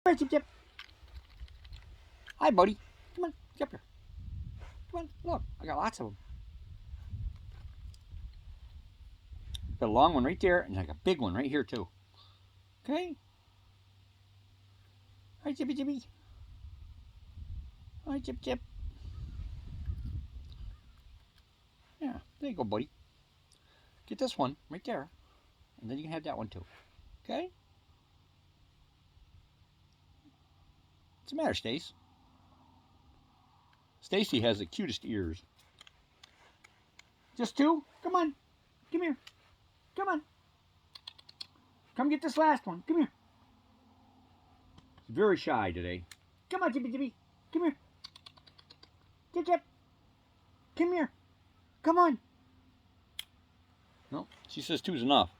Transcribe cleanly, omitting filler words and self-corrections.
Come here, Chip Chip. Hi, buddy. Come on, Chip here. Come on, look. I got lots of them. Got a long one right there, and I got a big one right here, too. Okay? Hi, Chippy Chippy. Hi, Chip Chip. Yeah, there you go, buddy. Get this one right there, and then you can have that one, too. Okay? What's the matter, Stace? Stacey has the cutest ears. Just two? Come on. Come here. Come on. Come get this last one. Come here. She's very shy today. Come on, Chippy Chippy. Come here. Chip Chip. Come here. Come on. No, she says two's enough.